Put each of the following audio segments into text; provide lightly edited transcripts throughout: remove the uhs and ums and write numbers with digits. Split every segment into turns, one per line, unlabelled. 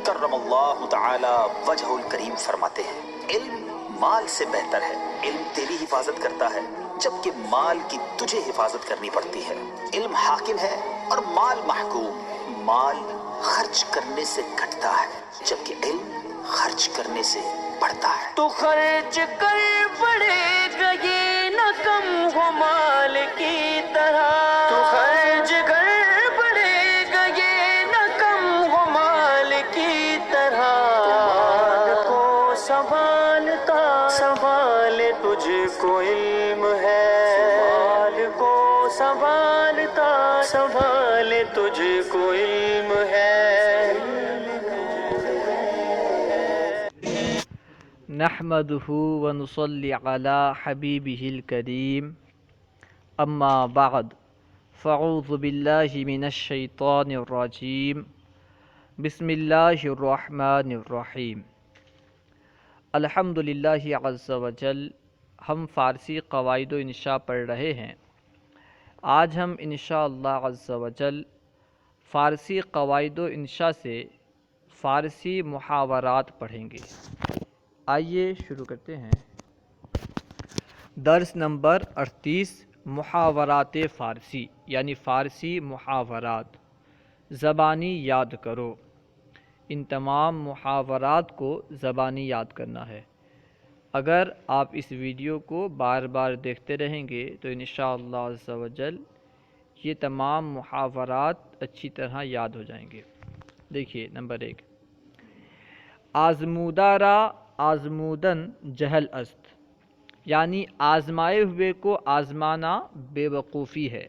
کرم اللہ تعالی وجہ الکریم فرماتے ہیں علم مال سے بہتر ہے، علم تیری حفاظت کرتا ہے جبکہ مال کی تجھے حفاظت کرنی پڑتی ہے۔ علم حاکم ہے اور مال محکوم، مال خرچ کرنے سے گھٹتا ہے جبکہ علم خرچ کرنے سے بڑھتا ہے۔
تو خرچ کر پڑے گا یہ نہ کم ہو مال کی طرح، تو خرچ کر پڑے گا یہ نہ کم ہو مال کی طرح، مال کو سنبھالتا سنبھالے تجھ کو علم ہے، مال کو سنبھالتا سنبھالے تجھ کو علم ہے۔
نحمده ونصلي على حبيبه الكريم اما بعد فاعوذ بالله من الشيطان الرجيم بسم الله الرحمن الرحیم۔ الحمد للہ عز وجل، ہم فارسی قواعد و انشاء پڑھ رہے ہیں۔ آج ہم انشاءاللہ عز وجل فارسی قواعد و انشاء سے فارسی محاورات پڑھیں گے۔ آئیے شروع کرتے ہیں۔ درس نمبر 38، محاورات فارسی یعنی فارسی محاورات۔ زبانی یاد کرو۔ ان تمام محاورات کو زبانی یاد کرنا ہے۔ اگر آپ اس ویڈیو کو بار بار دیکھتے رہیں گے تو انشاءاللہ عز و جل یہ تمام محاورات اچھی طرح یاد ہو جائیں گے۔ دیکھیے نمبر 1، آزمودہ را آزمودن جہل است، یعنی آزمائے ہوئے کو آزمانا بے وقوفی ہے۔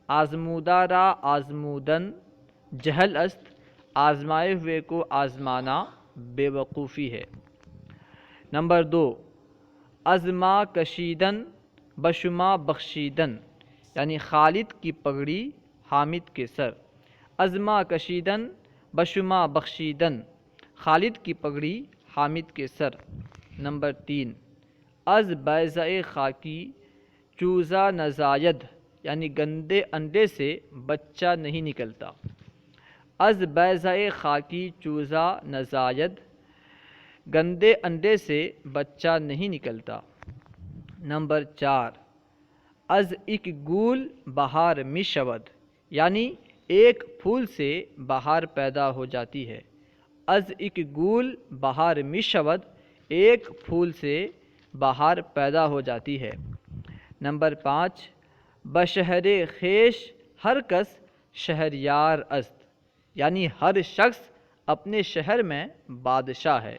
آزمودہ را آزمودن جہل است، آزمائے ہوئے کو آزمانا بے وقوفی ہے۔ نمبر 2، ازما کشیدن بشما بخشیدن، یعنی خالد کی پگڑی حامد کے سر۔ ازما کشیدن بشما بخشیدن، خالد کی پگڑی حامد کے سر۔ نمبر 3، از بیضہ خاکی چوزہ نزاید، یعنی گندے انڈے سے بچہ نہیں نکلتا۔ از بیضہ خاکی چوزہ نزاید، گندے انڈے سے بچہ نہیں نکلتا۔ نمبر 4، از ایک گول بہار می شود، یعنی ایک پھول سے بہار پیدا ہو جاتی ہے۔ از ایک گول بہار می شود، ایک پھول سے بہار پیدا ہو جاتی ہے۔ نمبر 5، بشہر خیش ہر کس شہریار است، یعنی ہر شخص اپنے شہر میں بادشاہ ہے۔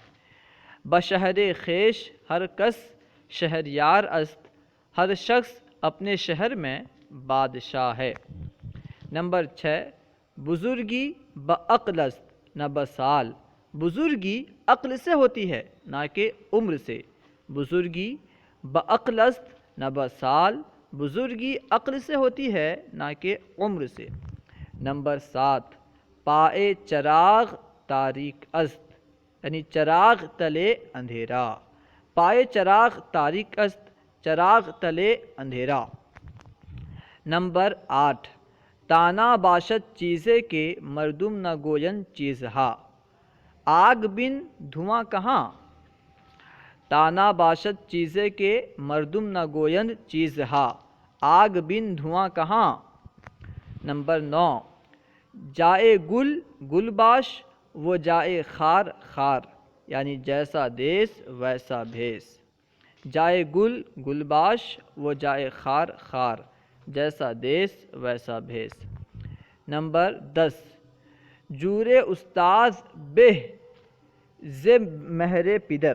بشہر خیش ہر کس شہریار است، ہر شخص اپنے شہر میں بادشاہ ہے۔ نمبر 6، بزرگی بعقل است نہ بسال، بزرگی عقل سے ہوتی ہے نہ کہ عمر سے۔ بزرگی بعقل است نہ بسال، بزرگی عقل سے ہوتی ہے نہ کہ عمر سے۔ نمبر 7، پائے چراغ تاریک است، یعنی چراغ تلے اندھیرا۔ پائے چراغ تاریک است، چراغ تلے اندھیرا۔ نمبر 8، تانا باشد چیزے کے مردم نہ گوین چیزہا، آگ بن دھواں کہاں۔ تانا باشد چیزے کے مردم نہ گوین چیزہا، آگ بن دھواں کہاں۔ نمبر 9، جائے گل گل باش وہ جائے خار خار، یعنی جیسا دیس ویسا بھیس۔ جائے گل گل باش وہ جائے خار خار، جیسا دیس ویسا بھیس۔ نمبر 10، جورے استاذ بہ ز مہر پدر،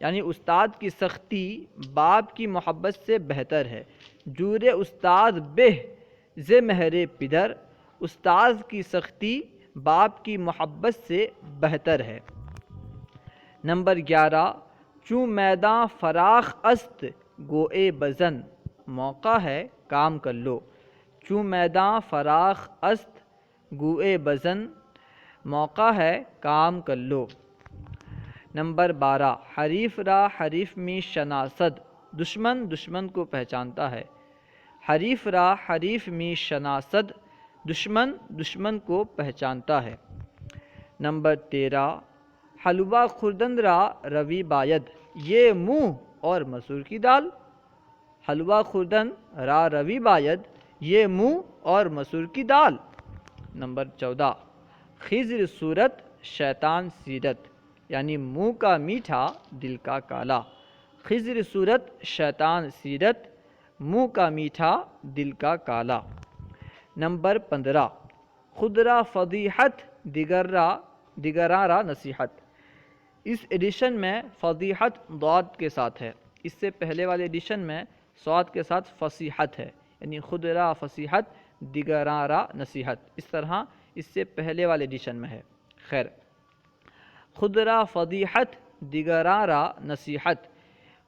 یعنی استاد کی سختی باپ کی محبت سے بہتر ہے۔ جورے استاد بہ ز مہر پدر، استاد کی سختی باپ کی محبت سے بہتر ہے۔ نمبر 11، چوں میداں فراخ است گوئے بزن، موقع ہے کام کر لو۔ چوں میداں فراخ است گوئے بزن، موقع ہے کام کر لو۔ نمبر 12، حریف را حریف می شناسد، دشمن دشمن کو پہچانتا ہے۔ حریف را حریف می شناسد، دشمن دشمن کو پہچانتا ہے۔ نمبر 13 حلوہ خوردن را روی باید، یہ منہ اور مسور کی دال۔ حلوہ خوردن را روی باید، یہ منہ اور مسور کی دال۔ نمبر 14 خضر صورت شیطان سیرت، یعنی منہ کا میٹھا دل کا کالا۔ خضر صورت شیطان سیرت، منہ کا میٹھا دل کا کالا۔ نمبر 15 خود را فضیحت دیگراں را نصیحت۔ اس ایڈیشن میں فضیحت ضاد کے ساتھ ہے، اس سے پہلے والے ایڈیشن میں صاد کے ساتھ فصیحت ہے، یعنی خود را فصیحت دیگراں را نصیحت، اس طرح اس سے پہلے والے ایڈیشن میں ہے۔ خیر، خود را فضیحت دیگراں را نصیحت،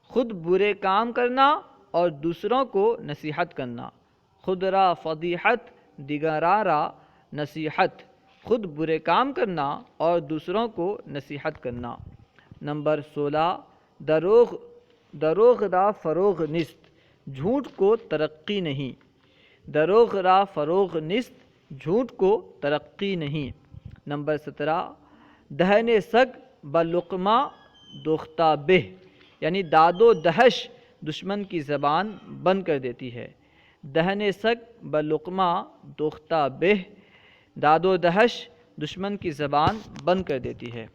خود برے کام کرنا اور دوسروں کو نصیحت کرنا۔ خود را فضیحت دیگراں را نصیحت، خود برے کام کرنا اور دوسروں کو نصیحت کرنا۔ نمبر 16 دروغ را فروغ نیست، جھوٹ کو ترقی نہیں۔ دروغ را فروغ نیست، جھوٹ کو ترقی نہیں۔ نمبر 17 دہن سگ بلقمہ دوختہ بہ، یعنی داد و دہش دشمن کی زبان بند کر دیتی ہے۔ دہن سگ بلقمہ دوختہ بہ، داد و دہش دشمن کی زبان بند کر دیتی ہے۔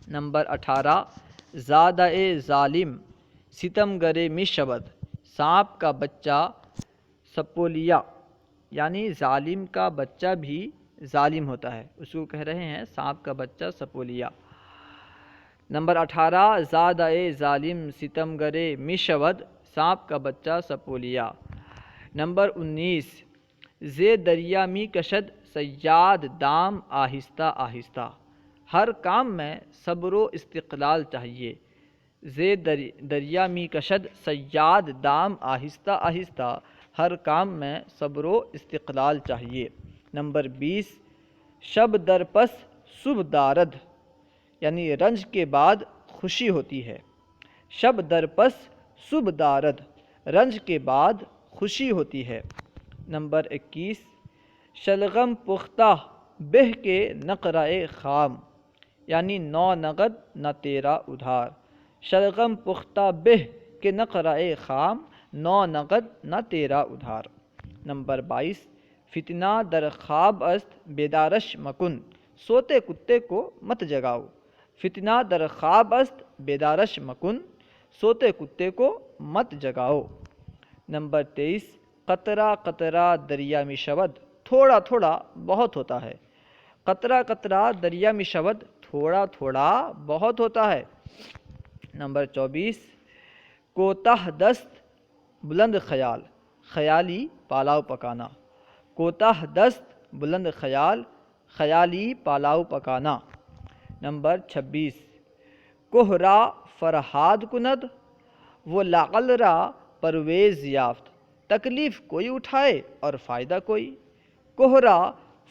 نمبر 18 زادہ ظالم ستم گرے می شود، سانپ کا بچہ سپولیا، یعنی ظالم کا بچہ بھی ظالم ہوتا ہے، اس کو کہہ رہے ہیں سانپ کا بچہ سپولیا۔ نمبر 18 زادہ ظالم ستم گرے می شود، سانپ کا بچہ سپولیا۔ نمبر 19 زے دریا می کشد صیاد دام آہستہ آہستہ، ہر کام میں صبر و استقلال چاہیے۔ زے دریا می کشد صیاد دام آہستہ آہستہ، ہر کام میں صبر و استقلال چاہیے۔ نمبر 20 شب در پس صبح دارد، یعنی رنج کے بعد خوشی ہوتی ہے۔ شب در پس صبح دارد، رنج کے بعد خوشی ہوتی ہے۔ نمبر 21 شلغم پختہ بہ کے نقرۂ خام، یعنی نو نقد نہ تیرا ادھار۔ شلغم پختہ بہ کے نقرۂ خام، نو نقد نہ تیرا ادھار۔ نمبر 22 فتنہ در خواب است بیدارش مکن، سوتے کتے کو مت جگاؤ۔ فتنہ در خواب است بیدارش مکن، سوتے کتے کو مت جگاؤ۔ نمبر 23 قطرہ قطرہ دریا می شود، تھوڑا تھوڑا بہت ہوتا ہے۔ قطرہ قطرہ دریا می شود، تھوڑا تھوڑا بہت ہوتا ہے۔ نمبر 24 کوتاہ دست بلند خیال، خیالی پالاؤ پکانا۔ کوتاہ دست بلند خیال، خیالی پالاؤ پکانا۔ نمبر 26 کوہ را فرہاد کند وہ لعل را پرویز یافت، تکلیف کوئی اٹھائے اور فائدہ کوئی۔ کوہ را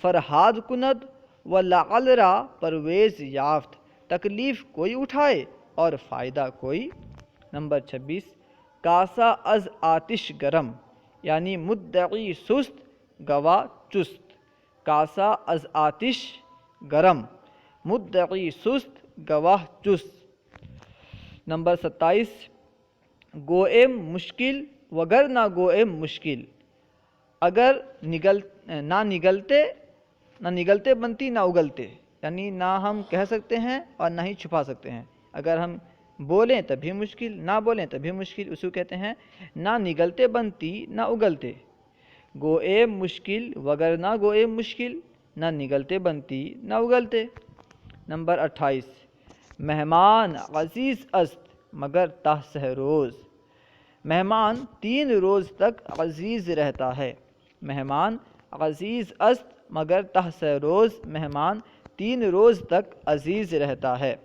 فرہاد کند و لعل را پرویز یافت، تکلیف کوئی اٹھائے اور فائدہ کوئی۔ نمبر 26 کاسا از آتش گرم، یعنی مدعی سست گواہ چست۔ کاسا از آتش گرم، مدعی سست گواہ چست۔ نمبر 27 گوئم مشکل وگر نہ گوئم مشکل، اگر نہ نگلتے بنتی نہ اگلتے، یعنی نہ ہم کہہ سکتے ہیں اور نہ ہی چھپا سکتے ہیں۔ اگر ہم بولیں تبھی مشکل، نہ بولیں تبھی مشکل، اس کو کہتے ہیں نہ نگلتے بنتی نہ اگلتے۔ گوئم مشکل وگر نہ گوئم مشکل، نہ نگلتے بنتی نہ اگلتے۔ نمبر 28 مہمان عزیز است مگر تہ سہ روز، مہمان 3 روز تک عزیز رہتا ہے۔ مہمان عزیز است مگر تہ سہ روز، مہمان 3 روز تک عزیز رہتا ہے۔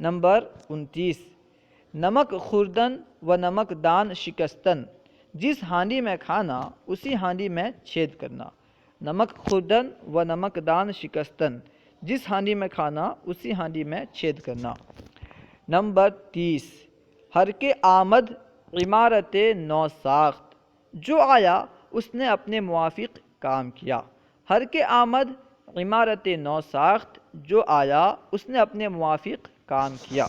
نمبر 29 نمک خوردن و نمک دان شکستن، جس ہانڈی میں کھانا اسی ہانڈی میں چھید کرنا۔ نمک خوردن و نمک دان شکستن، جس ہانڈی میں کھانا اسی ہانڈی میں چھید کرنا۔ نمبر 30 ہر کے آمد عمارت نو ساخت، جو آیا اس نے اپنے موافق کام کیا۔ ہر کے آمد عمارت نو ساخت، جو آیا اس نے اپنے موافق کام کیا۔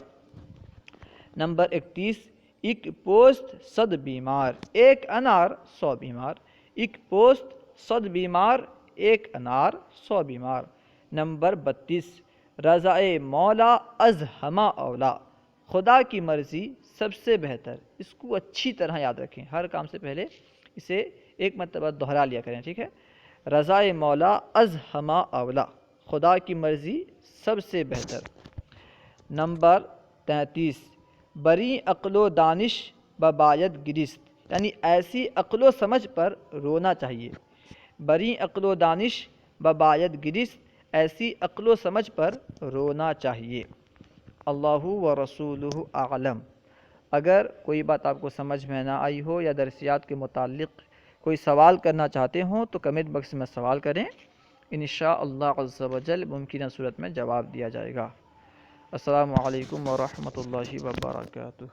نمبر 31، ایک پوست 100 بیمار، ایک انار 100 بیمار۔ ایک پوست 100 بیمار، ایک انار 100 بیمار۔ نمبر 32، رضائے مولا از ہما اولا، خدا کی مرضی سب سے بہتر۔ اس کو اچھی طرح یاد رکھیں، ہر کام سے پہلے اسے ایک مرتبہ دہرا لیا کریں، ٹھیک ہے؟ رضائے مولا از ہما اولا، خدا کی مرضی سب سے بہتر۔ نمبر 33، بری عقل و دانش بباید گریست، یعنی ایسی عقل و سمجھ پر رونا چاہیے۔ بری عقل و دانش بباید گریست، ایسی عقل و سمجھ پر رونا چاہیے۔ اللہ و رسولہ اعلم۔ اگر کوئی بات آپ کو سمجھ میں نہ آئی ہو یا درسیات کے متعلق کوئی سوال کرنا چاہتے ہوں تو کمنٹ باکس میں سوال کریں، انشاءاللہ عز و جل ممکنہ صورت میں جواب دیا جائے گا۔ السلام علیکم ورحمۃ اللہ وبرکاتہ۔